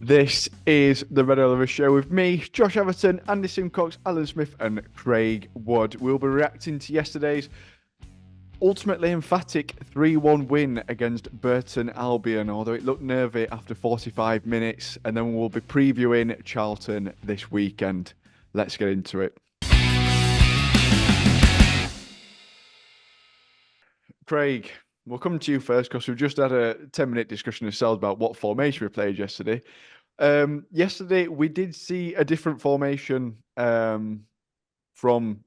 This is the Red Oliver Show with me, Josh Everton, Andy Simcox, Alan Smith, and Craig Wood. We'll be reacting to yesterday's ultimately emphatic 3-1 win against Burton Albion, although it looked nervy after 45 minutes, and then we'll be previewing Charlton this weekend. Let's get into it. Craig, we'll come to you first because we've just had a 10-minute discussion ourselves about what formation we played yesterday. Yesterday, we did see a different formation from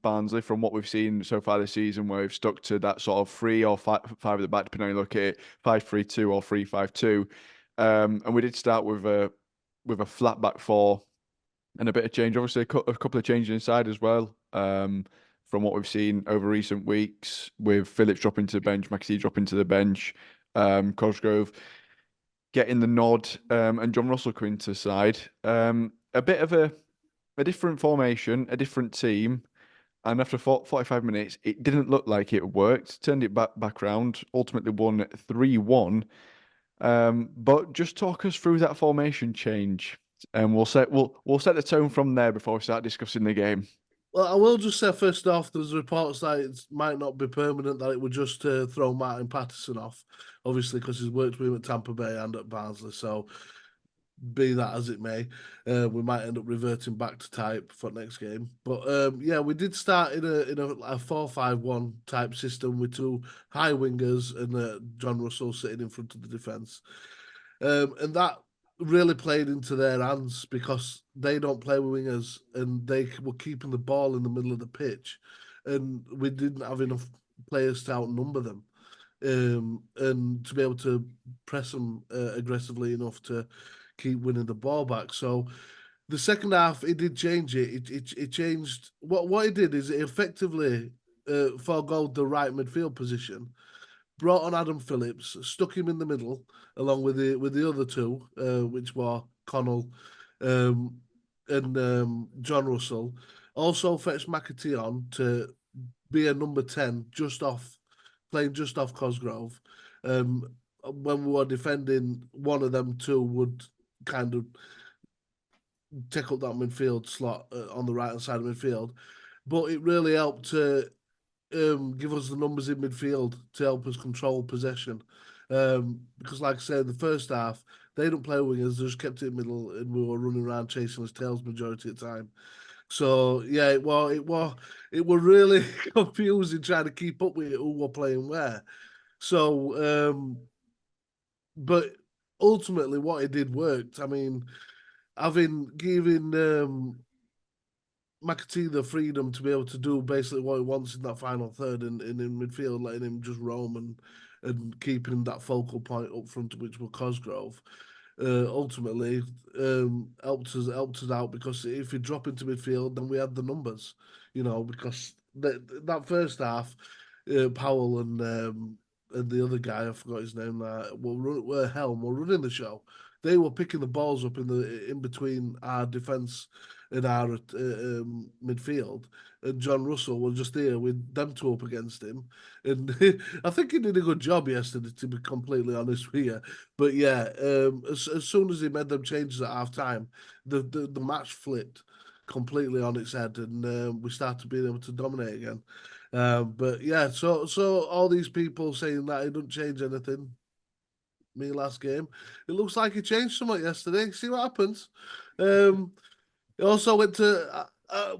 Barnsley, from what we've seen so far this season, where we've stuck to that sort of 3 or 5 at the back, depending on how you look at it, 5-3-2 or 3-5-2. And we did start with a flat back four and a bit of change. Obviously, a couple of changes inside as well. From what we've seen over recent weeks, with Phillips dropping to the bench, McAtee dropping to the bench, Cosgrove getting the nod, and John Russell coming to the side. A bit of a different formation, a different team. And after 45 minutes, it didn't look like it worked. Turned it back round. Ultimately won 3-1. But just talk us through that formation change, and we'll set the tone from there before we start discussing the game. Well, I will just say first off, there's reports that it might not be permanent, that it would just throw Martin Patterson off, obviously, because he's worked with him at Tampa Bay and at Barnsley. So, be that as it may, we might end up reverting back to type for next game. But yeah, we did start in a 4-5-1 type system with two high wingers and John Russell sitting in front of the defence, and that really played into their hands because they don't play with wingers and they were keeping the ball in the middle of the pitch, and we didn't have enough players to outnumber them, and to be able to press them aggressively enough to keep winning the ball back. So the second half, it did change it. It changed what it did is it effectively forgoed the right midfield position, brought on Adam Phillips, stuck him in the middle along with the other two, which were Connell and John Russell. Also fetched McAtee on to be a number 10, playing just off Cosgrove. When we were defending, one of them two would kind of take up that midfield slot on the right hand side of midfield. But it really helped to give us the numbers in midfield to help us control possession. Because, like I said, the first half, they don't play wingers, they just kept it in the middle, and we were running around chasing his tails majority of the time. So yeah, it was really confusing trying to keep up with who were playing where. So, but ultimately, what it did worked. I mean, giving McAtee the freedom to be able to do basically what he wants in that final third and in midfield, letting him just roam and keeping that focal point up front, which was Cosgrove. Ultimately, helped us out because if you drop into midfield, then we had the numbers, because that first half, Powell and the other guy, I forgot his name, were Helm were running the show. They were picking the balls up in between our defence and our midfield, and John Russell was just there with them two up against him, and I think he did a good job yesterday, to be completely honest with you. But yeah, as soon as he made them changes at half time, the match flipped completely on its head, and we started being able to dominate again. But yeah, so all these people saying that it doesn't change anything. Me last game, it looks like he changed somewhat yesterday. See what happens. He also went to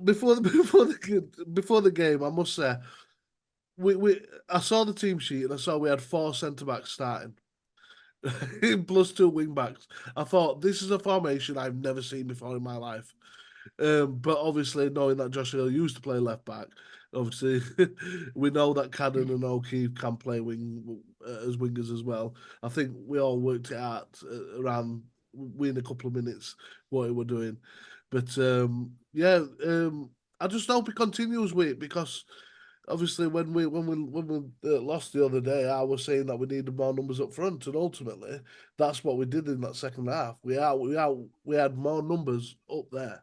before before the game. I must say, I saw the team sheet and I saw we had 4 centre backs starting, plus 2 wing backs. I thought this is a formation I've never seen before in my life. But obviously, knowing that Josh Hill used to play left back, obviously we know that Cadden and O'Keefe can play as wingers as well. I think we all worked it out around within a couple of minutes what he were doing. But yeah, I just hope he continues with it because obviously when we lost the other day, I was saying that we needed more numbers up front, and ultimately that's what we did in that second half. We had more numbers up there.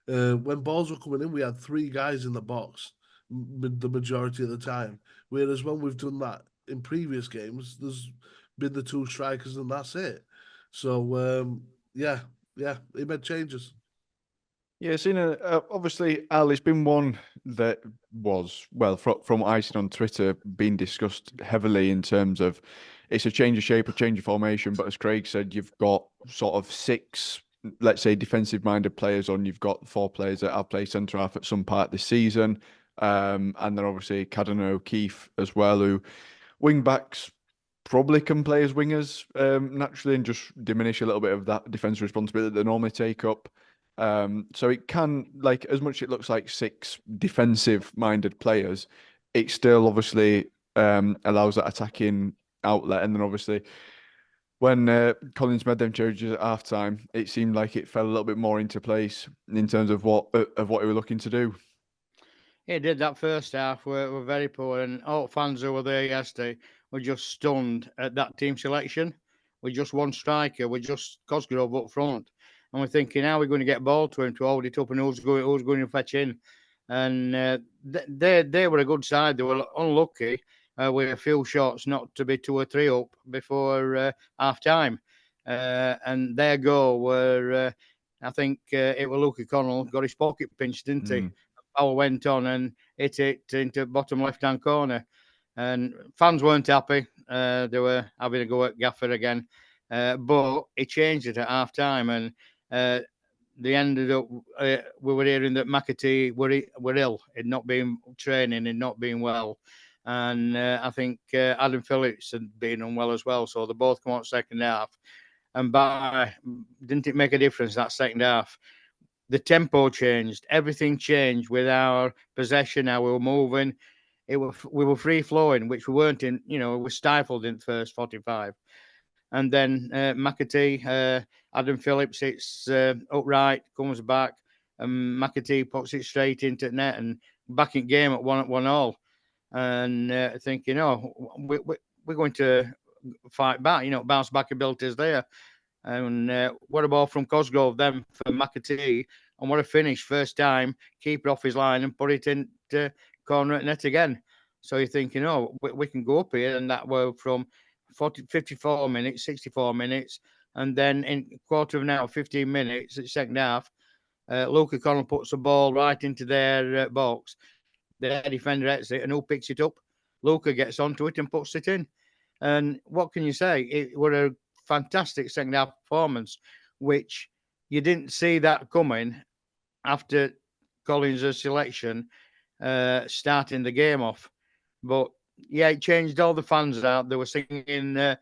When balls were coming in, we had 3 guys in the box the majority of the time. Whereas when we've done that in previous games, there's been the 2 strikers and that's it. So yeah, yeah, he made changes. Yeah, seen obviously, Al, it's been one that was, well, from what I've seen on Twitter, being discussed heavily in terms of it's a change of shape, a change of formation. But as Craig said, you've got sort of six, let's say, defensive-minded players on. You've got four players that have played centre-half at some part this season. And then obviously Cadden O'Keefe as well, who wing backs probably can play as wingers naturally and just diminish a little bit of that defensive responsibility they normally take up. So it can, like, as much as it looks like six defensive-minded players, it still obviously allows that attacking outlet. And then obviously when Collins made them changes at half time, it seemed like it fell a little bit more into place in terms of what he was looking to do. He did that first half. Were very poor, and all fans who were there yesterday were just stunned at that team selection. With just one striker, with just Cosgrove up front, and we're thinking, how are we going to get ball to him to hold it up, and who's going to fetch in? And they were a good side. They were unlucky with a few shots not to be 2 or 3 up before half time. And their goal were, I think it was Luke Connell got his pocket pinched, didn't he? Power went on and hit it into bottom left-hand corner. And fans weren't happy. They were having a go at Gaffer again. But he changed it at half time. And they ended up, we were hearing that McAtee were ill. He'd not been training, he'd not been well. And I think Adam Phillips had been unwell as well. So they both come out second half. And didn't it make a difference that second half? The tempo changed, everything changed with our possession, how we were moving. We were free flowing, which we weren't in. We were stifled in the first 45. And then McAtee, Adam Phillips, it's upright, comes back, and McAtee puts it straight into the net and back in game at 1-1 and thinking, we're going to fight back. Bounce back abilities there. And what a ball from Cosgrove then for McAtee. And what a finish. First time, keep it off his line and put it into corner at net again. So you're thinking, we can go up here. And that were from 54 minutes, 64 minutes. And then in quarter of an hour, 15 minutes, at second half, Luke Connell puts the ball right into their box. Their defender hits it, and who picks it up? Luca gets onto it and puts it in. And what can you say? It was a fantastic second half performance, which you didn't see that coming after Collins' selection starting the game off. But yeah, it changed all the fans out. They were singing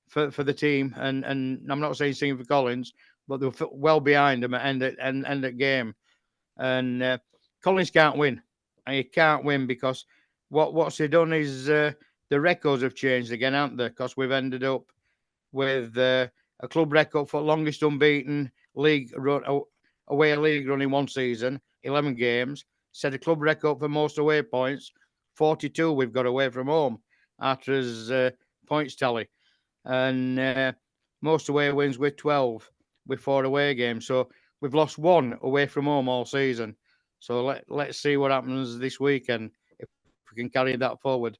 for the team, and I'm not saying singing for Collins, but they were well behind him at end of game. And Collins can't win, and he can't win because what's he done is the records have changed again, haven't they? Because we've ended up with a club record for longest unbeaten league run, away league run in one season, 11 games. Set a club record for most away points, 42 we've got away from home after his points tally. And most away wins with 12 with 4 away games. So we've lost 1 away from home all season. So let's see what happens this weekend if we can carry that forward.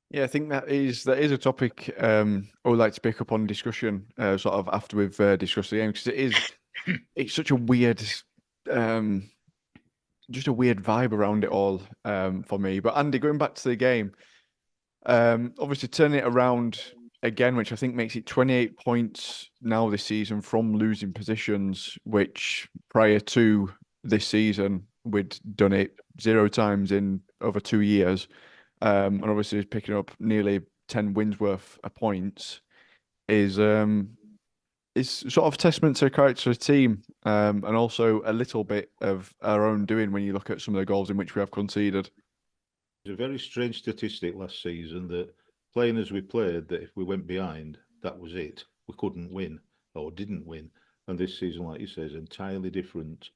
Yeah, I think that is a topic I would like to pick up on discussion sort of after we've discussed the game, because it's such a weird just a weird vibe around it all for me. But Andy, going back to the game, obviously turning it around again, which I think makes it 28 points now this season from losing positions, which prior to this season we'd done it 0 times in over 2 years. And obviously picking up nearly 10 wins worth of points is sort of testament to the character of the team, and also a little bit of our own doing when you look at some of the goals in which we have conceded. It's a very strange statistic last season that playing as we played, that if we went behind, that was it. We couldn't win or didn't win. And this season, like you say, is entirely different.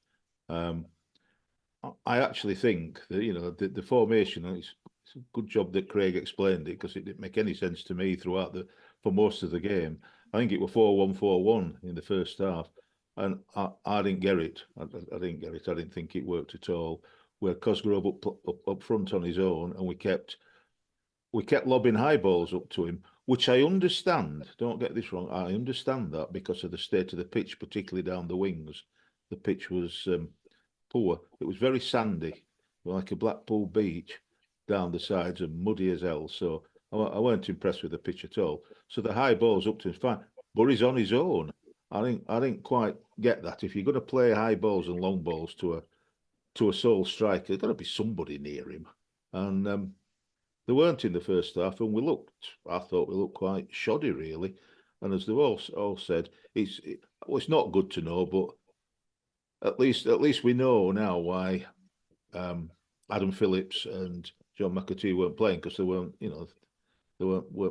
I actually think that, the formation, it's a good job that Craig explained it, because it didn't make any sense to me for most of the game. I think it was 4-1-4-1 in the first half, and I didn't get it. I didn't get it. I didn't think it worked at all. Where Cosgrove up front on his own, and we kept lobbing high balls up to him, which I understand. Don't get this wrong. I understand that because of the state of the pitch, particularly down the wings. The pitch was poor. It was very sandy, like a Blackpool beach down the sides and muddy as hell. So I weren't impressed with the pitch at all. So the high balls up to him is fine, but he's on his own. I didn't quite get that. If you're going to play high balls and long balls to a sole striker, there's got to be somebody near him. And they weren't in the first half, and I thought we looked quite shoddy, really. And as they've all said, it's not good to know, but at least we know now why Adam Phillips and John McAtee weren't playing, because they weren't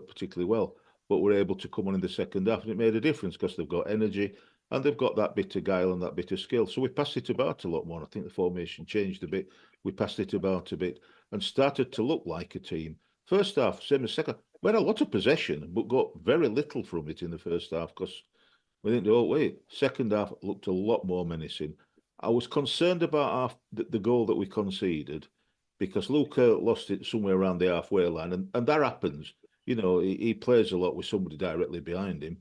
particularly well. But were able to come on in the second half, and it made a difference because they've got energy and they've got that bit of guile and that bit of skill. So we passed it about a lot more. I think the formation changed a bit. We passed it about a bit and started to look like a team. First half, same as second. We had a lot of possession, but got very little from it in the first half because we didn't do it. Second half looked a lot more menacing. I was concerned about the goal that we conceded because Luca lost it somewhere around the halfway line, and that happens. He plays a lot with somebody directly behind him,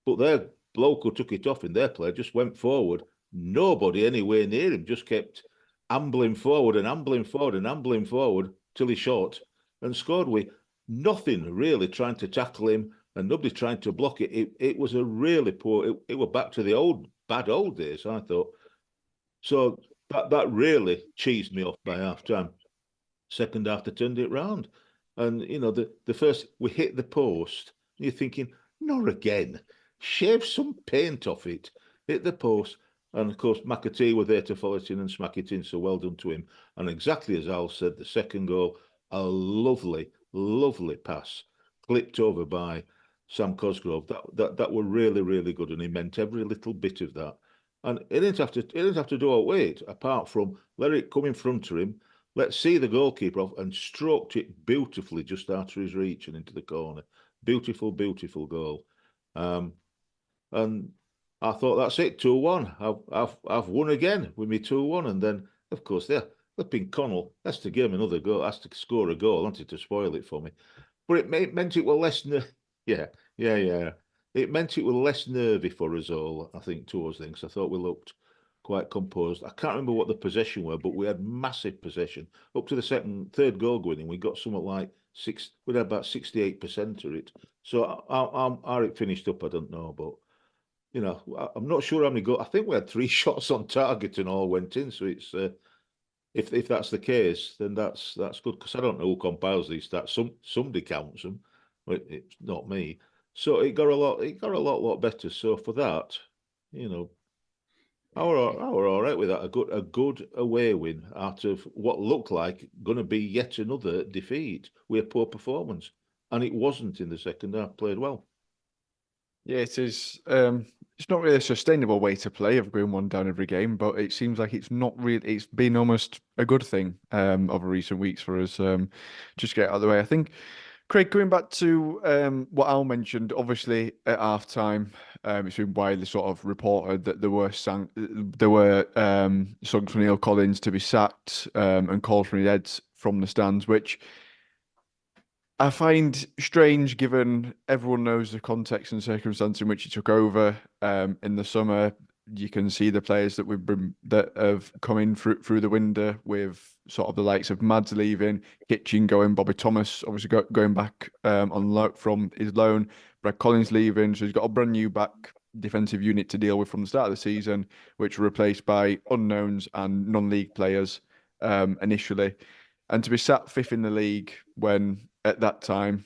but their bloke who took it off in their play just went forward. Nobody anywhere near him, just kept ambling forward and ambling forward and ambling forward till he shot and scored with nothing really trying to tackle him and nobody trying to block it. It was a really poor. It was back to the bad old days, I thought. So that really cheesed me off by half time. Second half, they turned it round. And, the first, we hit the post. You're thinking, not again. Shave some paint off it. Hit the post. And, of course, McAtee were there to follow it in and smack it in, so well done to him. And exactly as Al said, the second goal, a lovely, lovely pass, clipped over by Sam Cosgrove. That were really, really good, and he meant every little bit of that. And he didn't have to do away it, apart from let it come in front of him, let's see the goalkeeper off, and stroked it beautifully just out of his reach and into the corner. Beautiful, beautiful goal. And I thought that's it, 2-1. I've won again with me 2-1, and then of course flipping Connell has to give him another goal, has to score a goal, wanted to spoil it for me, but it meant it were less. Yeah. It meant it were less nervy for us all, I think, towards things. I thought we looked quite composed. I can't remember what the possession were, but we had massive possession. Up to the third goal going in, we got something like we had about 68% of it. So how it finished up, I don't know, but I'm not sure how many goals. I think we had 3 shots on target and all went in. So it's if that's the case, then that's good, because I don't know who compiles these stats. Somebody counts them, but it's not me. So it got a lot better. So for that, I were all right with that. A good away win out of what looked like going to be yet another defeat with a poor performance, and it wasn't in the second half. Played well. Yeah, it is. It's not really a sustainable way to play of going 1 down every game, but it seems like it's not really. It's been almost a good thing over recent weeks for us. Just get out of the way. I think, Craig, going back to what Al mentioned, obviously at half time, it's been widely sort of reported that there were songs for Neil Collins to be sacked and calls from his head from the stands, which I find strange, given everyone knows the context and circumstance in which he took over in the summer. You can see the players that have come in through the window, with sort of the likes of Mads leaving, Kitchen going, Bobby Thomas obviously going back from his loan, Brad Collins leaving, so he's got a brand new back defensive unit to deal with from the start of the season, which were replaced by unknowns and non-league players initially, and to be sat 5th in the league when at that time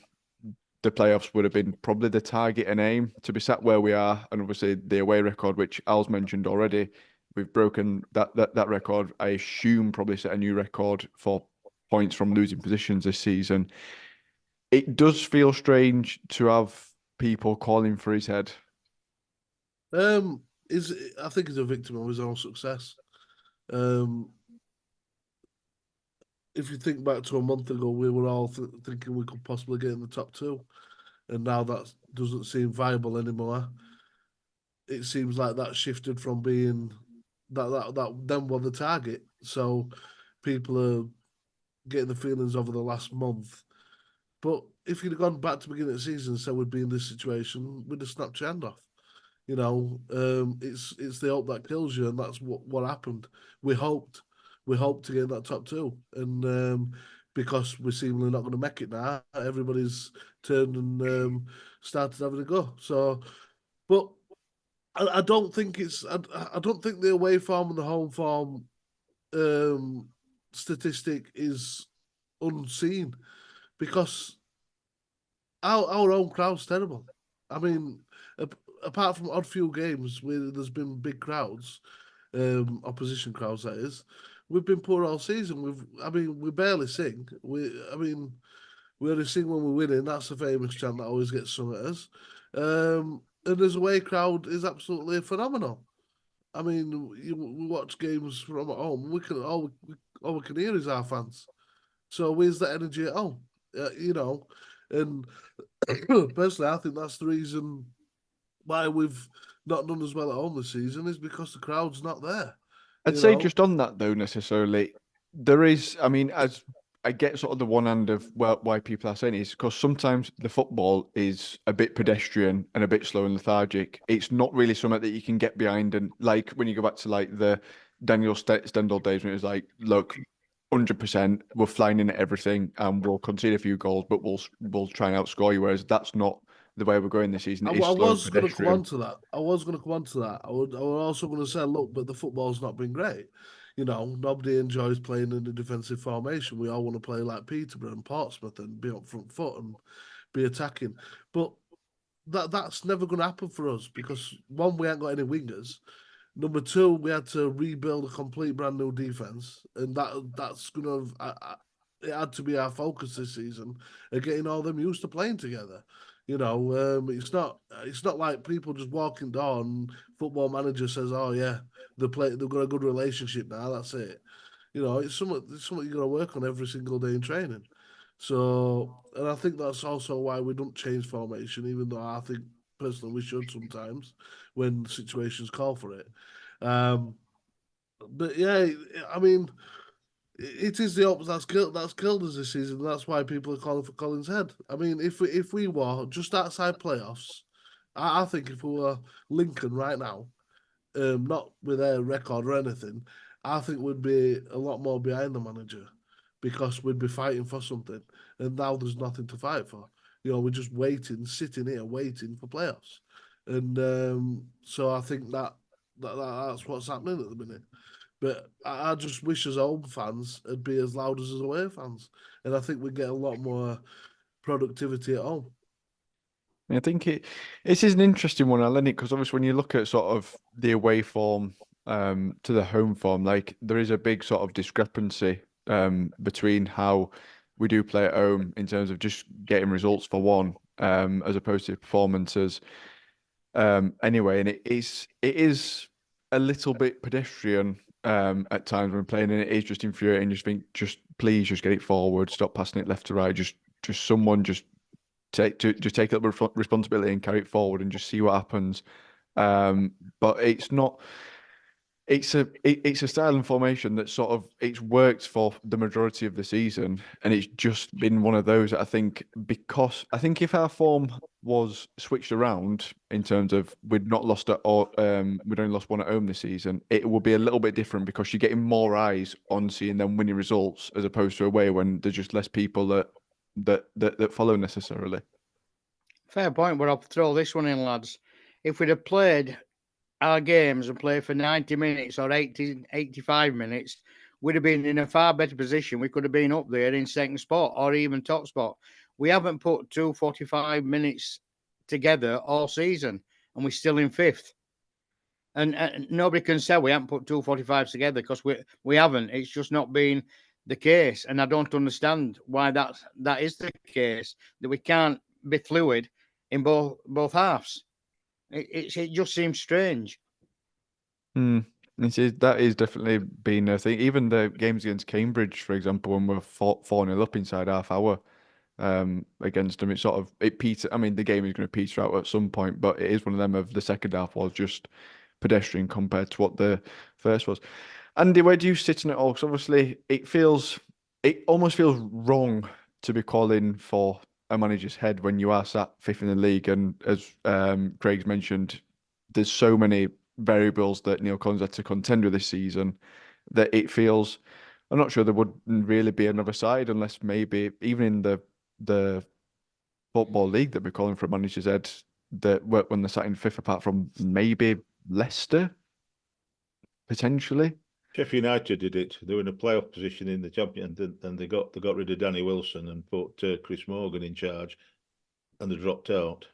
the playoffs would have been probably the target and aim. To be sat where we are, and obviously the away record, which Al's mentioned already, we've broken that record. I assume probably set a new record for points from losing positions this season. It does feel strange to have people calling for his head. I think he's a victim of his own success. If you think back to a month ago, we were all thinking we could possibly get in the top 2, and now that doesn't seem viable anymore. It seems like that shifted from being that then were the target. So people are getting the feelings over the last month. But if you'd have gone back to the beginning of the season and said we'd be in this situation, we'd have snapped your hand off. You know, it's the hope that kills you, and that's what happened. We hoped to get in that top two, and because we're seemingly not going to make it now, everybody's turned and started having a go. So, but I don't think I don't think the away form and the home form statistic is unseen, because our own crowd's terrible. I mean, apart from odd few games where there's been big crowds, opposition crowds that is, we've been poor all season. We barely sing. We only sing when we're winning. That's the famous chant that always gets sung at us. And his away crowd is absolutely phenomenal. I mean, we watch games from at home. All we can hear is our fans. So where's that energy at home? You know, and personally, I think that's the reason why we've not done as well at home this season, is because the crowd's not there. I'd say just on that though, necessarily, there is, I mean, as I get sort of the one end of why people are saying it is because sometimes the football is a bit pedestrian and a bit slow and lethargic. It's not really something that you can get behind. And like when you go back to like the Daniel Stendhal days when it was like, look, 100%, we're flying in at everything and we'll concede a few goals, but we'll try and outscore you. Whereas that's not the way we're going this season. I was going to come on to that. I was also going to say, look, but the football's not been great. You know, nobody enjoys playing in a defensive formation. We all want to play like Peterborough and Portsmouth and be up front foot and be attacking. But that's never going to happen for us because, one, we ain't got any wingers. Number two, we had to rebuild a complete brand new defense, and that's going to it had to be our focus this season, of getting all them used to playing together. You know, it's not like people just walking down and Football Manager says, "Oh yeah, they've got a good relationship now. That's it." You know, it's something you got to work on every single day in training. So, and I think that's also why we don't change formation, even though I think personally we should sometimes when situations call for it. But yeah, I mean, it is the opposite that's killed us this season. That's why people are calling for Collins' head. I mean, if we were just outside playoffs, I think if we were Lincoln right now, not with their record or anything, I think we'd be a lot more behind the manager because we'd be fighting for something. And now there's nothing to fight for. You know, we're just sitting here waiting for playoffs. And so I think that's what's happening at the minute. But I just wish as home fans would be as loud as away fans. And I think we'd get a lot more productivity at home. I think this is an interesting one, Alan, because obviously when you look at sort of the away form to the home form, like there is a big sort of discrepancy between how we do play at home in terms of just getting results for one, as opposed to performances. Anyway, and it is a little bit pedestrian at times when playing, and it is just infuriating. Just please just get it forward, stop passing it left to right. Just someone take up responsibility and carry it forward and just see what happens. But it's not. It's a style and formation that sort of it's worked for the majority of the season, and it's just been one of those that I think if our form was switched around in terms of we'd not lost we'd only lost one at home this season, it would be a little bit different because you're getting more eyes on seeing them winning results as opposed to away when there's just less people that follow necessarily. Fair point, but I'll throw this one in, lads. If we'd have played our games and play for 90 minutes or 85 minutes, we'd have been in a far better position. We could have been up there in second spot or even top spot. We haven't put 45 minutes together all season, and we're still in fifth. And nobody can say we haven't put 245 together because we haven't. It's just not been the case, and I don't understand why that is the case, that we can't be fluid in both halves. It just seems strange. That is definitely been a thing. Even the games against Cambridge, for example, when we're 4-0 up inside half hour against them, I mean, the game is going to peter out at some point, but it is one of them of the second half was just pedestrian compared to what the first was. Andy, where do you sit in it all? Because obviously it almost feels wrong to be calling for a manager's head when you are sat fifth in the league. And as Craig's mentioned, there's so many variables that Neil Collins had to contend with this season that it feels. I'm not sure there would really be another side unless maybe even in the football league that we're calling for a manager's head that when they're sat in fifth, apart from maybe Leicester potentially. Sheffield United did it. They were in a playoff position in the champion, and they got rid of Danny Wilson and put Chris Morgan in charge, and they dropped out,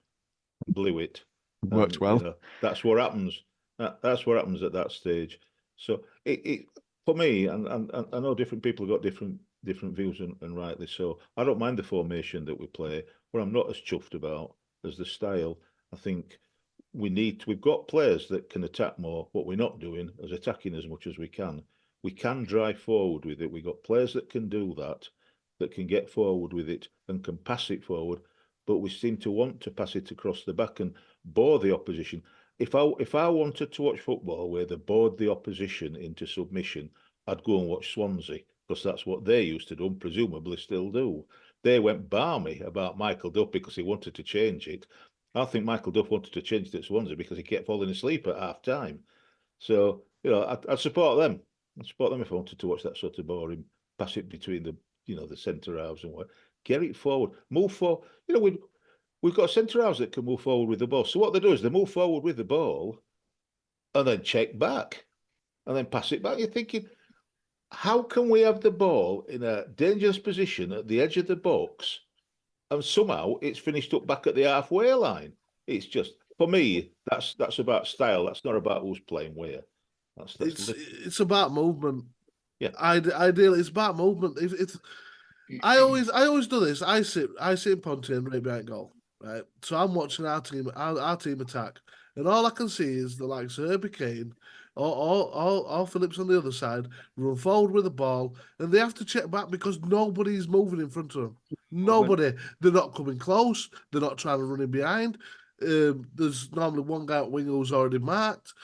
blew it. Worked well. You know, that's what happens. That's what happens at that stage. So it for me, and I know different people have got different views, and rightly so. I don't mind the formation that we play. What I'm not as chuffed about as the style. I think we've got players that can attack more. What we're not doing is attacking as much as we can. We can drive forward with it. We've got players that can do that can get forward with it and can pass it forward. But we seem to want to pass it across the back and bore the opposition. If I wanted to watch football where they bored the opposition into submission, I'd go and watch Swansea, because that's what they used to do and presumably still do. They went balmy about Michael Duff because he wanted to change it. I think Michael Duff wanted to change it at Swansea because he kept falling asleep at half time. So, you know, I'd support them. I'd support them if I wanted to watch that sort of boring, pass it between the centre halves and what. Get it forward, move forward. You know, we've got centre halves that can move forward with the ball. So what they do is they move forward with the ball and then check back and then pass it back. You're thinking, how can we have the ball in a dangerous position at the edge of the box and somehow it's finished up back at the halfway line? It's just, for me, that's about style. That's not about who's playing where. It's about movement. Yeah, ideally, it's about movement. I always do this. I sit in Ponty right behind goal, right? So I'm watching our team attack, and all I can see is the likes of Herbie Kane or Phillips on the other side run forward with the ball, and they have to check back because nobody's moving in front of them. Nobody. They're not coming close. They're not trying to run in behind. There's normally one guy at wing who's already marked.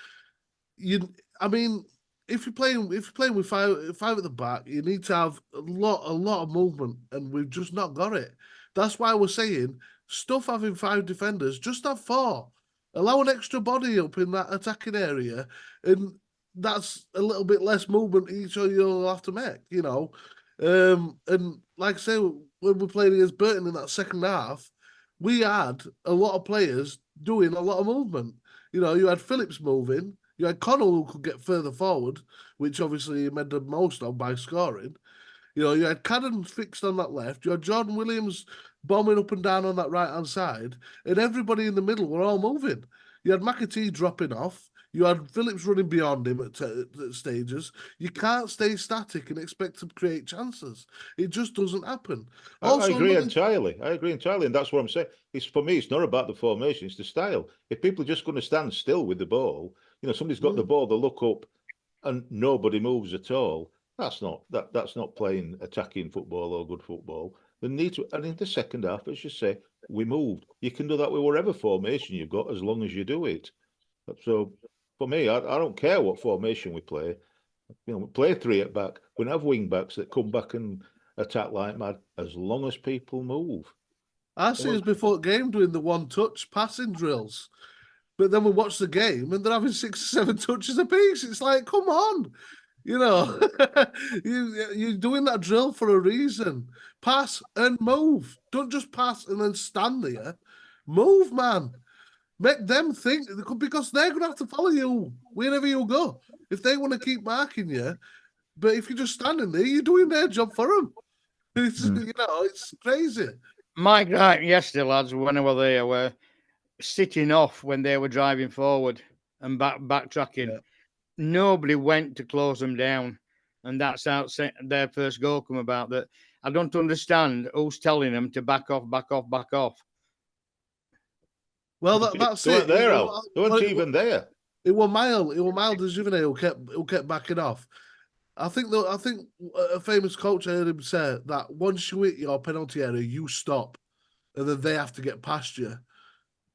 If you're playing with five at the back, you need to have a lot of movement, and we've just not got it. That's why we're saying stuff having 5 defenders, just have 4. Allow an extra body up in that attacking area, and that's a little bit less movement each other you'll have to make, you know. And like I say, when we played against Burton in that second half, we had a lot of players doing a lot of movement. You know, you had Phillips moving. You had Connell who could get further forward, which obviously he made the most of by scoring. You know, you had Cadden fixed on that left. You had Jordan Williams bombing up and down on that right-hand side. And everybody in the middle were all moving. You had McAtee dropping off. You had Phillips running beyond him at stages. You can't stay static and expect to create chances. It just doesn't happen. I agree entirely. And that's what I'm saying. For me, it's not about the formation, it's the style. If people are just going to stand still with the ball, you know, somebody's got the ball, they look up and nobody moves at all. That's not playing attacking football or good football. They need to, and in the second half, as you say, we moved. You can do that with whatever formation you've got as long as you do it. So for me, I don't care what formation we play. You know, we play 3 at back. We have wing backs that come back and attack like mad as long as people move. I see us before the game doing the 1-touch passing drills. But then we watch the game and they're having 6 or 7 touches apiece. It's like, come on. You know, you're doing that drill for a reason. Pass and move. Don't just pass and then stand there. Move, man. Make them think, because they're going to have to follow you wherever you go. If they want to keep marking you, but if you're just standing there, you're doing their job for them. It's, you know, it's crazy. My gripe yesterday, lads, when I was there, were sitting off when they were driving forward and backtracking. Yeah. Nobody went to close them down, and that's how their first goal come about. That I don't understand who's telling them to back off. Well, that's it. They weren't even there. It was Miles Juvenile who kept backing off. I think a famous coach, I heard him say that once you hit your penalty area, you stop, and then they have to get past you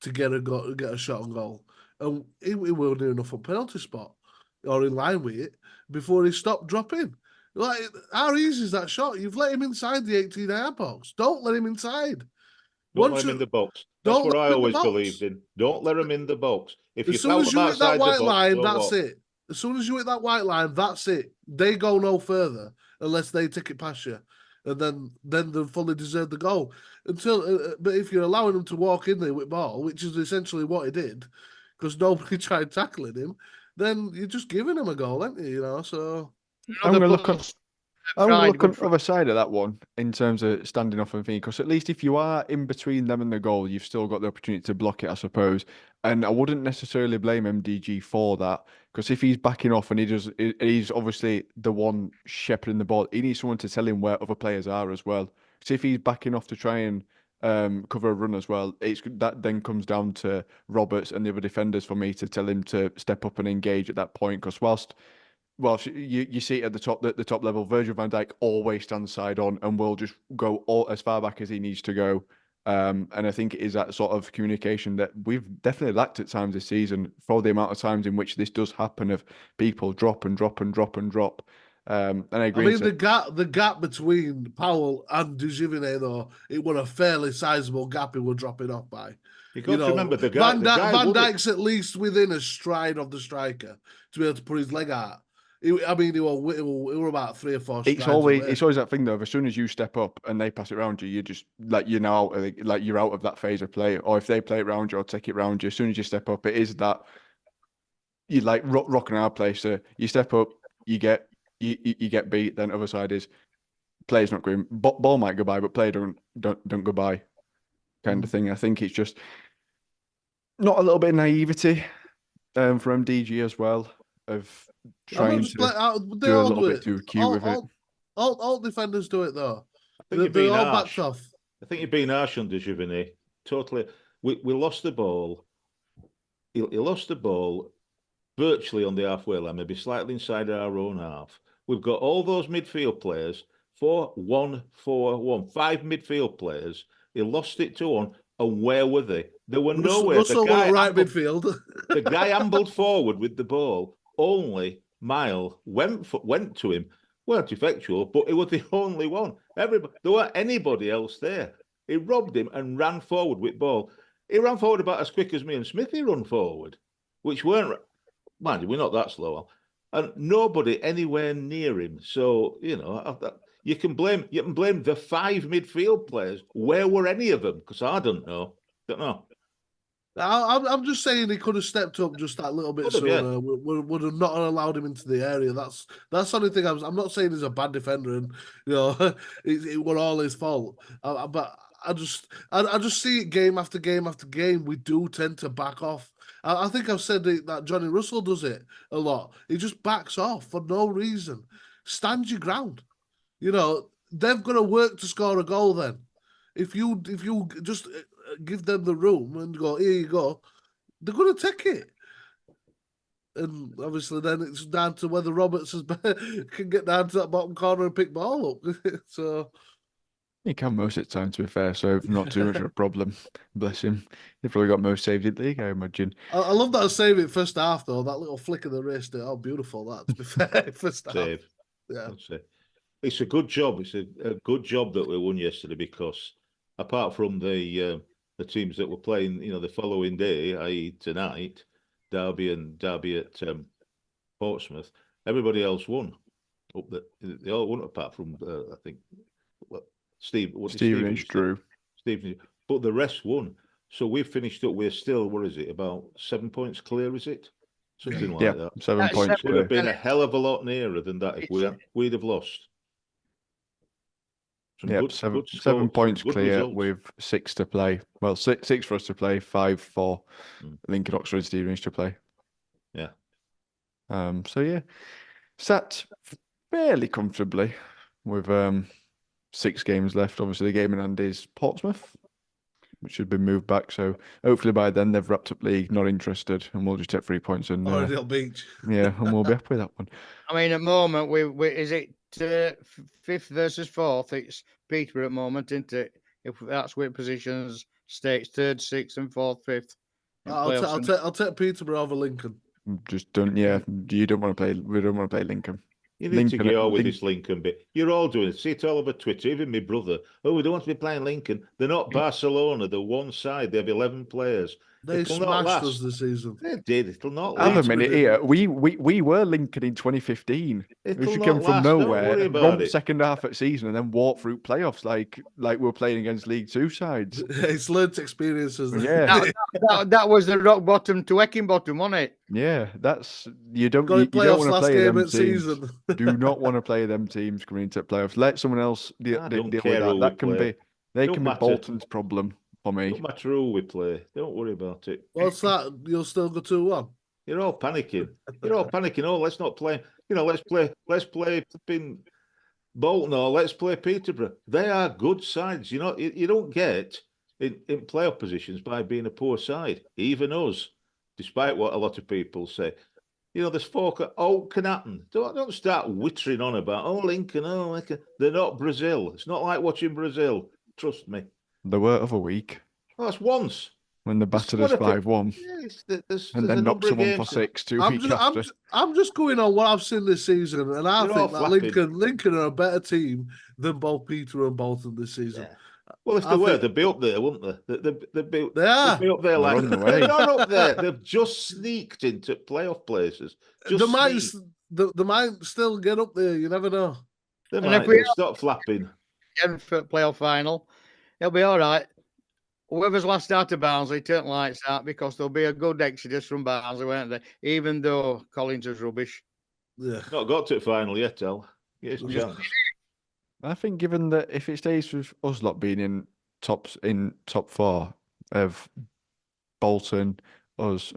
to get a shot on goal. And he wasn't near enough on penalty spot or in line with it before he stopped dropping. Like, how easy is that shot? You've let him inside the 18-yard box. Don't let him inside. Don't let them in the box. That's what I always believed in. Don't let them in the box. If you foul them outside the box, line, that's it. As soon as you hit that white line, that's it. They go no further unless they take it past you, and then they fully deserve the goal. But if you're allowing them to walk in there with ball, which is essentially what he did, because nobody tried tackling him, then you're just giving him a goal, aren't you? You know, so I'm going to look on the other side of that one in terms of standing off and thinking, because at least if you are in between them and the goal, you've still got the opportunity to block it, I suppose. And I wouldn't necessarily blame MDG for that, because if he's backing off and he's obviously the one shepherding the ball, he needs someone to tell him where other players are as well. So if he's backing off to try and cover a run as well, that then comes down to Roberts and the other defenders for me to tell him to step up and engage at that point, because whilst you see it at the top level, Virgil van Dijk always stands side on and will just go as far back as he needs to go. And I think it is that sort of communication that we've definitely lacked at times this season, for the amount of times in which this does happen, of people drop and drop and drop and drop. And I agree. I mean, the gap between Powell and Dujivine, though, it was a fairly sizable gap he was dropping off by. You got to remember the guy. Van Dijk's at least within a stride of the striker to be able to put his leg out. He were about 3 or 4 strides it's always that thing though. As soon as you step up and they pass it around you, you just you're out of that phase of play. Or if they play it around you or take it around you, as soon as you step up, it is that you like rock and hard play. So you step up, you get beat. Then other side is play's not going. Ball might go by, but play don't go by, kind of thing. I think it's just not a little bit of naivety from MDG as well, of trying to do a little bit too cute with it. All defenders do it though. I think they're all backed off. I think you're being harsh on Dujivine. Totally. We lost the ball. He lost the ball virtually on the halfway line, maybe slightly inside our own half. We've got all those midfield players, 4-1-4-1, 5 midfield players. He lost it to 1, and where were they? They were nowhere. Russell was right midfield. The guy ambled forward with the ball. Only Mile went to him. Weren't effectual, but it was the only one. There weren't anybody else there. He robbed him and ran forward with ball. He ran forward about as quick as me and Smithy run forward, which weren't, mind you, we're not that slow. And nobody anywhere near him. So, you know, you can blame the 5 midfield players. Where were any of them? Because I don't know. I'm just saying he could have stepped up just that little bit sooner. Yeah. Would have not allowed him into the area. That's the only thing. I'm not saying he's a bad defender, and you know it was all his fault. But I just see it game after game after game. We do tend to back off. I think I've said that Johnny Russell does it a lot. He just backs off for no reason. Stand your ground. You know they've got to work to score a goal. Then, if you just give them the room and go, here you go, they're going to take it. And obviously then it's down to whether Roberts can get down to that bottom corner and pick ball up. So he can most of the time, to be fair, so not too much of a problem. Bless him. He's probably got most saved in the league, I imagine. I love that save it first half, though. That little flick of the wrist. Oh, beautiful that, to be fair. First half. Save. Yeah. It's a good job. It's a good job that we won yesterday, because apart from the teams that were playing, you know, the following day, i.e. tonight, Derby at Portsmouth, everybody else won. They all won, apart from I think Steve drew. But the rest won. So we've finished up. We're still, what is it, about 7 points clear? Is it something like that? 7 points. Would have been a hell of a lot nearer than that if we'd have lost. Seven points clear results. With 6 to play. Well, six for us to play, 5 for Lincoln, Oxford, and Stevenage to play. Yeah. So yeah, sat fairly comfortably with 6 games left. Obviously, the game in hand is Portsmouth, which had been moved back. So hopefully by then they've wrapped up league, not interested, and we'll just take 3 points and Ardsley Beach. Yeah, and we'll be happy with that one. I mean, at the moment, we is it 5th versus 4th? It's Peterborough at the moment, isn't it? If that's where positions states 3rd, 6th, and 4th, 5th. I'll take Peterborough over Lincoln. Just don't. Yeah, you don't want to play. We don't want to play Lincoln. You need to Lincoln- get on with Lin- this Lincoln bit. You're all doing it. See it all over Twitter, even my brother. Oh, we don't want to be playing Lincoln. They're not Barcelona. They're one side. They have 11 players. They It'll not smashed us last. this season. They did. It'll not Have a last. minute here. We were Lincoln in 2015. We It'll should not come from last. Don't nowhere, worry about romp it. second half of season, and then walk through playoffs like we're playing against League Two sides. It's learnt experiences. Yeah. That was the rock bottom to Ecking bottom, wasn't it? Yeah, that's you don't Got you, in you don't playoffs want to last play game them at teams. season. Do not want to play them teams coming into playoffs. Let someone else deal I with don't that. care who we That can play. be they Don't can be matter. Bolton's problem for me. Don't matter who we play. Don't worry about it. What's that? You'll still go 2-1. You're all panicking. You're all panicking. Oh, let's not play. Let's play flipping Bolton or let's play Peterborough. They are good sides. You don't get in playoff positions by being a poor side. Even us, despite what a lot of people say. There's folk can happen. Don't start wittering on about Lincoln. Lincoln. They're not Brazil. It's not like watching Brazil. Trust me. They were other week Oh, that's once. when they battered us 5-1, and then knocked someone for 6 2 weeks after. I'm just going on what I've seen this season, and I You're think all that flapping. Lincoln are a better team than both Peter and Bolton this season. Yeah. Well, if I they were, think- they'd be up there, wouldn't they? They'd be They are. They'd be up there. They're on the way. They're not up there. They've just sneaked into playoff places. They might, Sneaked. they might still get up there. You never know. They And might. if we They'll stop flapping. Again for playoff final, it'll be all right. Whoever's last out of Barnsley, turn lights out because there'll be a good exodus from Barnsley, won't there? Even though Collins is rubbish. Yeah. Not got to the final yet, Al. Get his chance. I think given that if it stays with us lot being in top 4 of Bolton, us,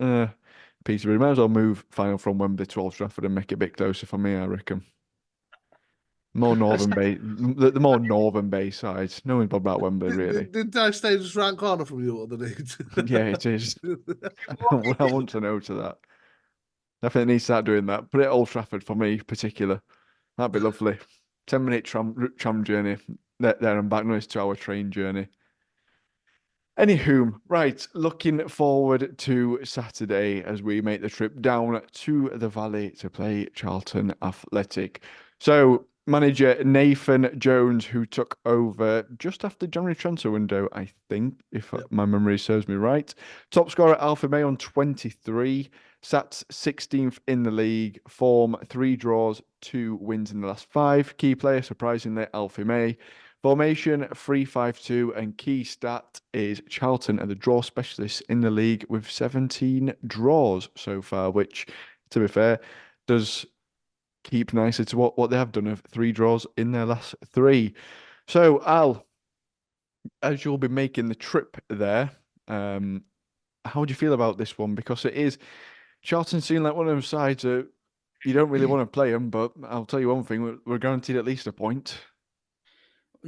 Peterborough, we might as well move final from Wembley to Old Trafford and make it a bit closer for me, I reckon. More northern bay, the more northern bay sides. No one's bothered about Wembley, really. Did I stay just round corner from you or the need? Yeah, it is. I want to know to that. I think they need to start doing that. Put it at Old Trafford for me, particular. That'd be lovely. 10-minute tram journey there and back. No, it's 2-hour train journey. Anywho, right, looking forward to Saturday as we make the trip down to the Valley to play Charlton Athletic. So, manager Nathan Jones, who took over just after January transfer window, I think, if my memory serves me right. Top scorer Alfie May on 23, sat 16th in the league, form 3 draws, 2 wins in the last 5. Key player, surprisingly, Alfie May. Formation 3-5-2, and key stat is Charlton are the draw specialists in the league with 17 draws so far, which, to be fair, does keep nicely to what they have done of 3 draws in their last 3. So, Al, as you'll be making the trip there, how do you feel about this one? Because it is Charlton seem like one of those sides that you don't really want to play them, but I'll tell you one thing, we're guaranteed at least a point.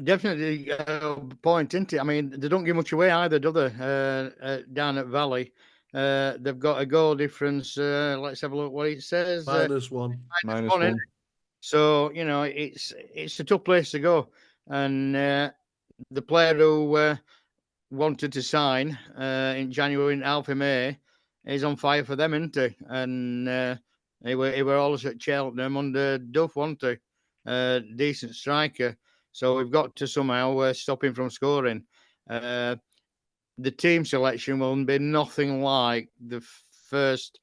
Definitely a point, isn't it? I mean, they don't give much away either, do they? Down at Valley. They've got a goal difference. Let's have a look what it says. -1. Minus one, one. So, it's a tough place to go. And the player who wanted to sign in January in Alfie May is on fire for them, isn't he? And he were always at Cheltenham under Duff, wasn't he? Decent striker. So we've got to somehow stop him from scoring. The team selection will be nothing like the first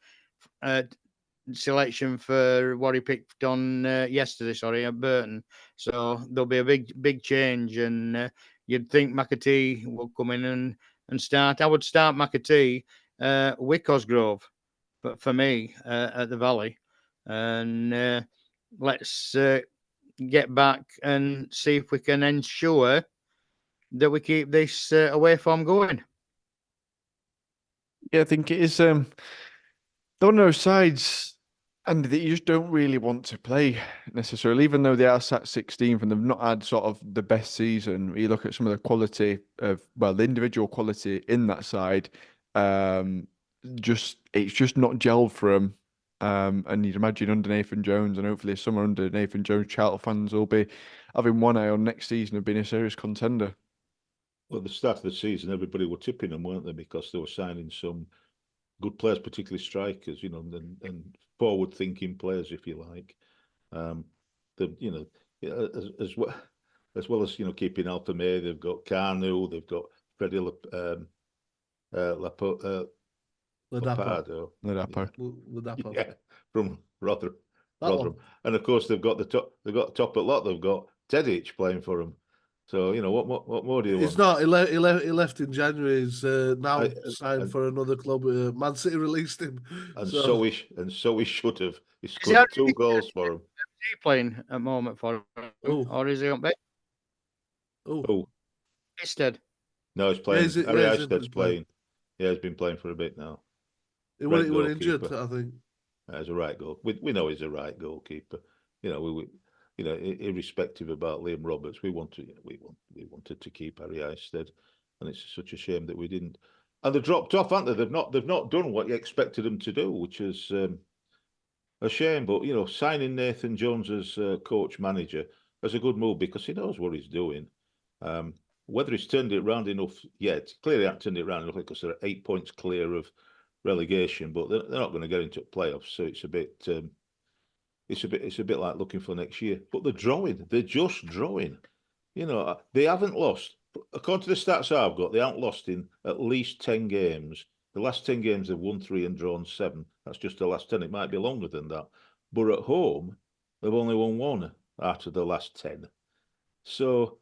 selection for what he picked on yesterday, at Burton. So there'll be a big change, and you'd think McAtee will come in and start. I would start McAtee with Cosgrove, but for me at the Valley, and let's get back and see if we can ensure that we keep this away form going. Yeah, I think it is one of those sides, and that you just don't really want to play necessarily, even though they are sat 16th and they've not had sort of the best season. You look at some of the quality of, the individual quality in that side, it's just not gelled for them. And you'd imagine under Nathan Jones, and hopefully summer under Nathan Jones, Charlton fans will be having one eye on next season of being a serious contender. Well, at the start of the season, everybody were tipping them, weren't they? Because they were signing some good players, particularly strikers, and forward-thinking players, if you like. as well as keeping Alpha May, they've got Carnu, they've got Freddie Ladapo. Ladapo. Yeah, from Rotherham. One. And of course they've got the top at lot. They've got Tedic playing for them. So what more do you want? He's not. He left in January. He's now signed for another club. Man City released him, and so he should have. He scored 2 goals for him. Is he playing at the moment for him, or is he on bench? Oh, Isted. No, he's playing. Harry Isted's playing. Yeah, he's been playing for a bit now. He was injured, I think. As a right goal, we know he's a right goalkeeper. Irrespective about Liam Roberts, we wanted to keep Harry Isted, and it's such a shame that we didn't. And they've dropped off, haven't they? They've not done what you expected them to do, which is a shame. But signing Nathan Jones as coach manager is a good move because he knows what he's doing. Whether he's turned it around enough yet, clearly hasn't turned it around enough because they're 8 points clear of relegation, but they're not going to get into playoffs, so it's a bit like looking for next year. But they're just drawing. They haven't lost. According to the stats I've got, they haven't lost in at least 10 games. The last 10 games they've won 3 and drawn 7. That's just the last 10. It might be longer than that. But at home, they've only won 1 out of the last 10. So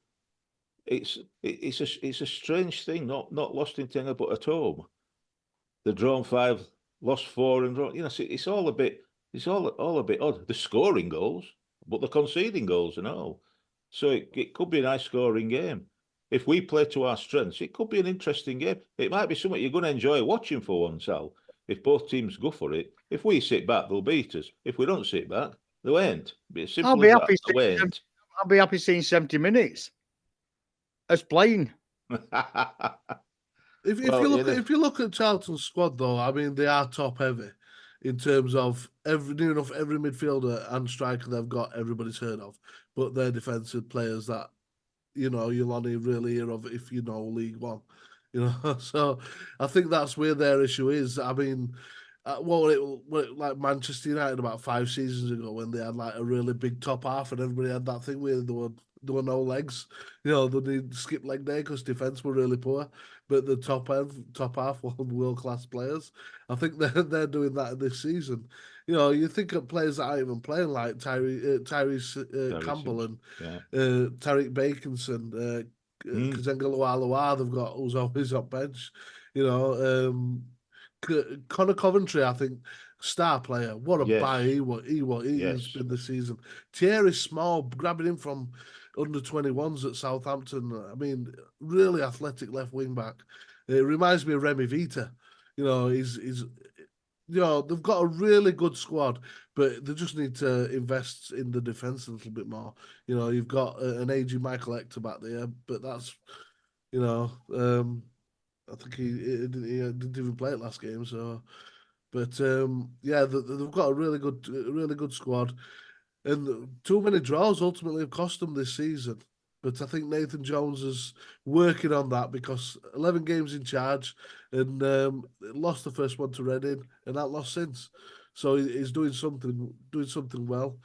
it's a strange thing, not lost in 10, but at home. They've drawn 5, lost 4, and drawn. It's all a bit odd. They're scoring goals, but they're conceding goals and all. So it could be a nice scoring game. If we play to our strengths, it could be an interesting game. It might be something you're going to enjoy watching for once, Al. If both teams go for it, if we sit back, they'll beat us. If we don't sit back, they won't. Be as simple as that. They won't. I'll be happy seeing 70 minutes as playing. If you look at Charlton's squad, though, I mean, they are top heavy in terms of every midfielder and striker they've got. Everybody's heard of, but they're defensive players that you'll only really hear of if you know League One. So I think that's where their issue is. I mean, like Manchester United about 5 seasons ago when they had like a really big top half and everybody had that thing where there were no legs. They need skip leg day because defense were really poor, but the top half were world-class players. I think they're doing that this season. You think of players that aren't even playing, like Tyrese Campbell and Tariq Baconson, Kazenga Lualua, they've got who's always on bench. Connor Coventry, I think, star player. What a buy he's been this season. Thierry Small, grabbing him from under 21s at Southampton. I mean, really athletic left wing back. It reminds me of Remy Vita. They've got a really good squad, but they just need to invest in the defense a little bit more. You've got an aging Michael Hector back there, but that's, I think he didn't even play it last game. So, but they've got a really good squad, and too many draws ultimately have cost them this season. But I think Nathan Jones is working on that because 11 games in charge and lost the first one to Reading and that lost since. So he's doing something well.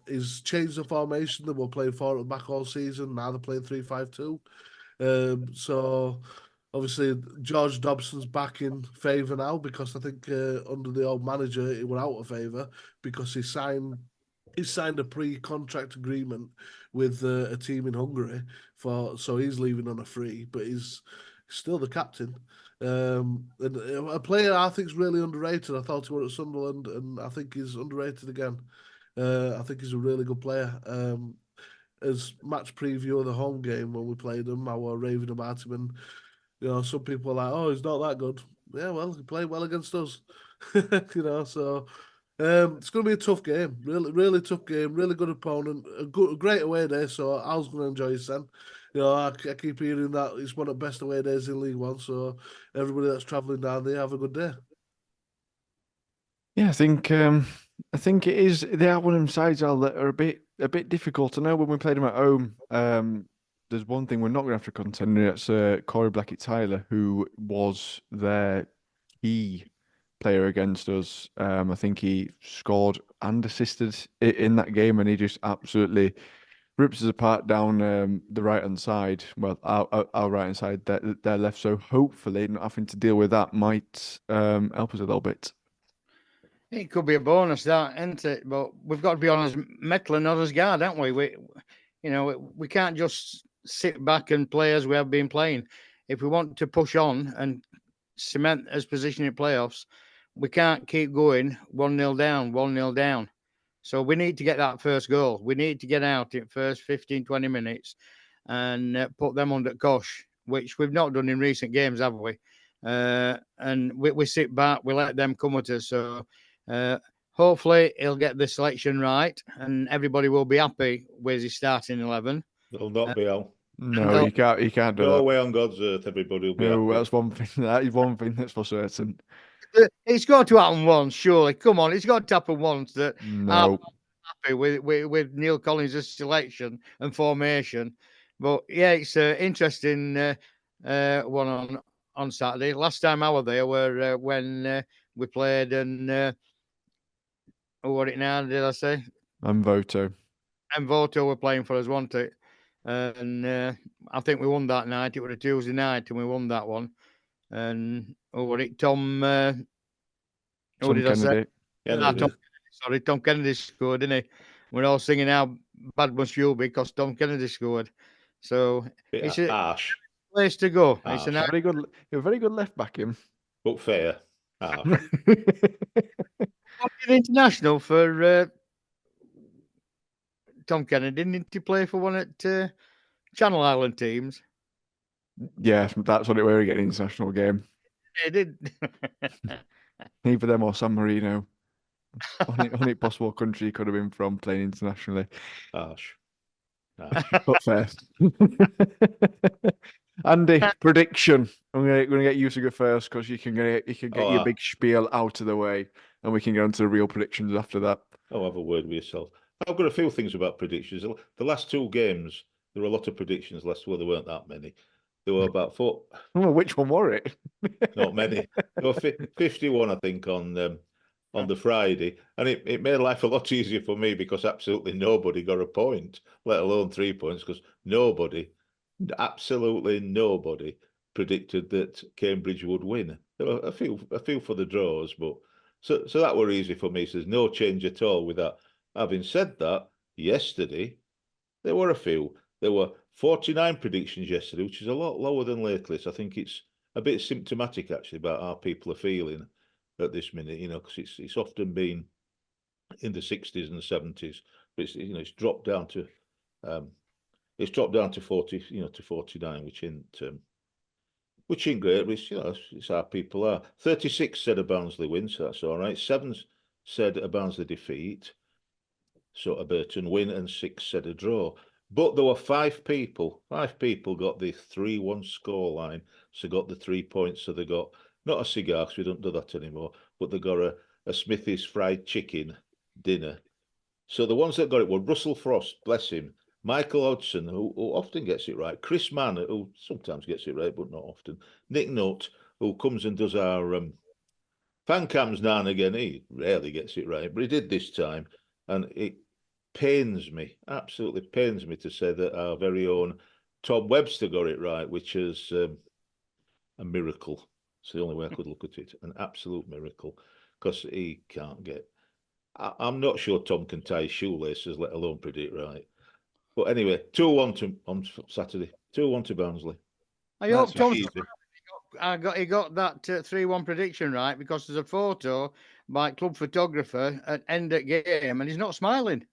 He's changed the formation that we're playing 4 at the back all season. Now they're playing 3-5-2. So obviously George Dobson's back in favour now because I think under the old manager he went out of favour because he signed a pre-contract agreement with a team in Hungary so he's leaving on a free, but he's still the captain. And a player I think is really underrated. I thought he was at Sunderland, and I think he's underrated again. I think he's a really good player. As match preview of the home game when we played him, I was raving about him, and some people are like, "Oh, he's not that good." Yeah, well, he played well against us, So. It's going to be a tough game, really tough game, really good opponent, a great away day. So Al's going to enjoy his son. I keep hearing that it's one of the best away days in League One. So everybody that's travelling down there, have a good day. Yeah, I think it is. They are one of them sides that are a bit difficult. I know when we played them at home, there's one thing we're not going to have to contend with. That's Corey Blackett-Tyler, who was their key player against us. I think he scored and assisted in that game, and he just absolutely rips us apart down the right hand side. Well, our right hand side, their left. So hopefully, not having to deal with that might help us a little bit. It could be a bonus, that, isn't it? But we've got to be on his mettle and on his guard, haven't we? We can't just sit back and play as we have been playing. If we want to push on and cement his position in playoffs, we can't keep going 1-0 down, 1-0 down. So we need to get that first goal. We need to get out in first 15, 20 minutes and put them under cosh, which we've not done in recent games, have we? And we sit back, we let them come at us. So hopefully he'll get the selection right and everybody will be happy with his starting 11. It'll not be Al. No, he can't do No that. way on God's earth everybody will be No, happy. that's one thing. That is one thing that's for certain. It's got to happen once, surely. Come on, it's got to happen once that No. I'm happy with Neil Collins' selection and formation. But yeah, it's an interesting one on Saturday. Last time I was there were when we played and what it now did I say? And Voto. And Voto were playing for us, wasn't it? And I think we won that night. It was a Tuesday night, and we won that one. And Tom? Who did Kennedy. I say? Kennedy. Tom Kennedy scored, didn't he? We're all singing how bad must you be because Tom Kennedy scored. So it's a place to go. It's a very good left back, him. But fair. International for Tom Kennedy. Didn't he play for one at Channel Island teams? Yeah, that's what it were, getting international game. He did. Either them or San Marino. Only possible country he could have been from playing internationally. Harsh. But fair. Andy, prediction. I'm gonna get you to go first because you can get your big spiel out of the way, and we can get on to the real predictions after that. I'll have a word with yourself. I've got a few things about predictions. The last two games, there were a lot of predictions. Well, there weren't that many. There were about 4. Well, which one were it? Not many. There were 51, I think, on the Friday, and it made life a lot easier for me because absolutely nobody got a point, let alone 3 points, because absolutely nobody predicted that Cambridge would win. There were a few for the draws, but so that were easy for me. So there's no change at all with that. Having said that, yesterday there were a few. There were 49 predictions yesterday, which is a lot lower than lately. So I think it's a bit symptomatic actually about how people are feeling at this minute, because it's often been in the 60s and the 70s, but it's dropped down to 40, to 49, which ain't great. Which it's how people are. 36 said a Barnsley win, so that's all right. 7 said a Barnsley defeat, so a Burton win, and 6 said a draw. But there were 5 people. 5 people got the 3-1 scoreline, so got the 3 points. So they got not a cigar, because we don't do that anymore, but they got a Smithy's fried chicken dinner. So the ones that got it were Russell Frost, bless him, Michael Hodgson, who often gets it right, Chris Mann, who sometimes gets it right, but not often, Nick Nutt, who comes and does our fan cams now and again. He rarely gets it right, but he did this time, and it pains me, absolutely pains me to say that our very own Tom Webster got it right, which is a miracle. It's the only way I could look at it. An absolute miracle, because he can't get... I'm not sure Tom can tie his shoelaces, let alone predict right. But anyway, 2-1 on Saturday. 2-1 to Barnsley. I hope Tom's he got that 3-1 prediction right, because there's a photo by club photographer at end of game, and he's not smiling.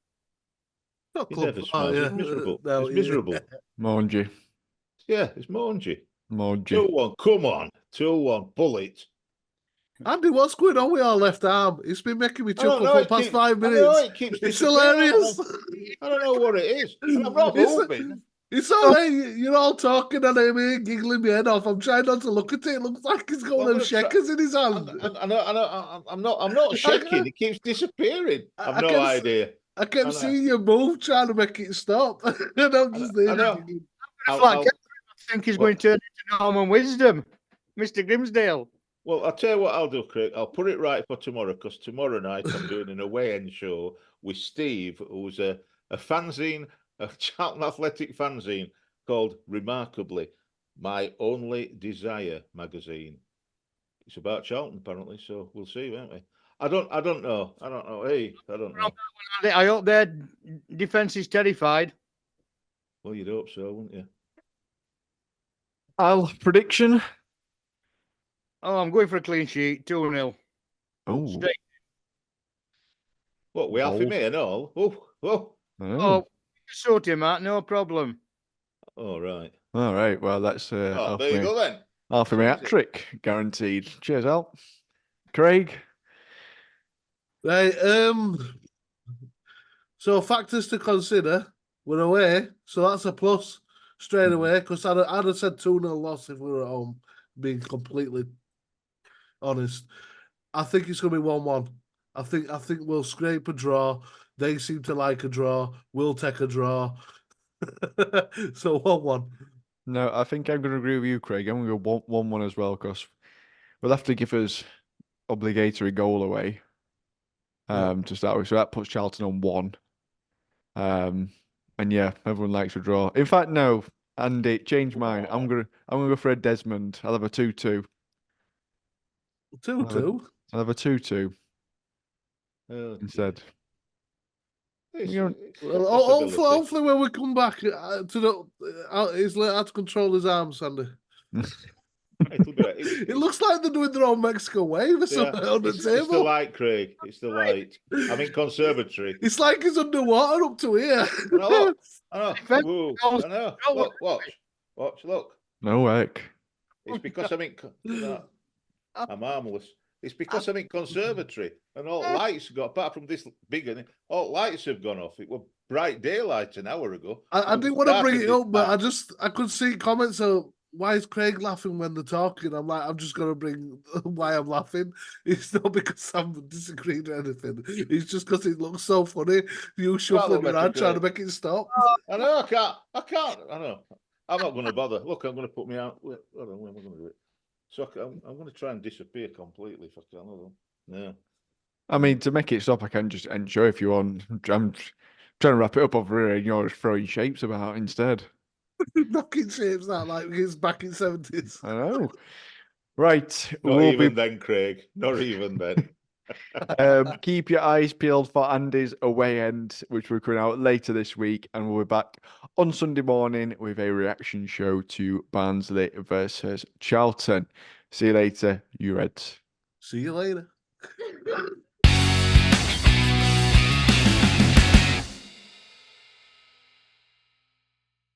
He's never smiles. He's miserable. No, he's miserable. Mongy. Yeah, it's Mongy. 2-1, come on. 2-1, pull it. Andy, what's going on with our left arm? It's been making me chuckle for the past 5 minutes. It's hilarious. I don't know what it is. I'm not moving. It's all right. You're all talking and I'm here giggling my head off. I'm trying not to look at it. It looks like he's got them shakers in his hand. I'm not shaking. It keeps disappearing. I've no idea. I kept seeing you move, trying to make it stop. And I'm just there. I think he's going to turn into Norman Wisdom, Mr. Grimsdale. Well, I'll tell you what I'll do, Craig. I'll put it right for tomorrow, because tomorrow night I'm doing an away end show with Steve, who's a fanzine, a Charlton Athletic fanzine called Remarkably, My Only Desire magazine. It's about Charlton, apparently, so we'll see, won't we? I don't know. Hey, I don't know. I hope their defence is terrified. Well, you'd hope so, wouldn't you? Al, prediction? Oh, I'm going for a clean sheet, 2-0. Oh, Straight. What, we half him Bold. in and all? Oh, Oh, sort him out, no problem. all right. All right. Well, that's Oh, there you go then. half of my hat trick guaranteed. Cheers, Al. Craig. Right. So factors to consider. We're away, so that's a plus straight away. Because I'd have said 2-0 loss if we were at home. Being completely honest, I think it's going to be 1-1. I think we'll scrape a draw. They seem to like a draw. We'll take a draw. So 1-1. No, I think I'm going to agree with you, Craig. I'm going to go 1-1 as well, because we'll have to give us obligatory goal away to start with. So that puts Charlton on 1. And yeah, everyone likes a draw. In fact, no, Andy, change mine. I'm gonna go for a Desmond. I'll have a 2-2. 2-2. I'll have a 2-2 instead. Well, hopefully when we come back he's let out to control his arms, Sandy. It looks like they're doing their own Mexico wave or something on the table. It's the light, Craig. It's the light. I'm in conservatory. It's like he's underwater up to here. I know. Whoa, I know. Look, watch, look. No heck. It's because I'm in. I'm harmless. It's because I'm in conservatory, and all lights got, apart from this big one, all lights have gone off. It was bright daylight an hour ago. I didn't want to bring it up, but I could see comments of, why is Craig laughing when they're talking? I'm like, I'm just going to bring why I'm laughing. It's not because I'm disagreeing or anything. It's just because it looks so funny. You shuffling around trying to make it stop. I know, I can't. I know. I'm not going to bother. Look, I'm going to put me out. Hold on, when am I going to do it? So I'm going to try and disappear completely if I can. Hold on. No. I mean, to make it stop, I can just end show if you want. I'm trying to wrap it up over here, and you're just throwing shapes about instead. Knocking shapes out like it's back in 70s. I know. Right. Not even then, Craig. Not even then. Keep your eyes peeled for Andy's away end, which we're coming out later this week, and we'll be back on Sunday morning with a reaction show to Barnsley versus Charlton. See you later, you Reds. See you later.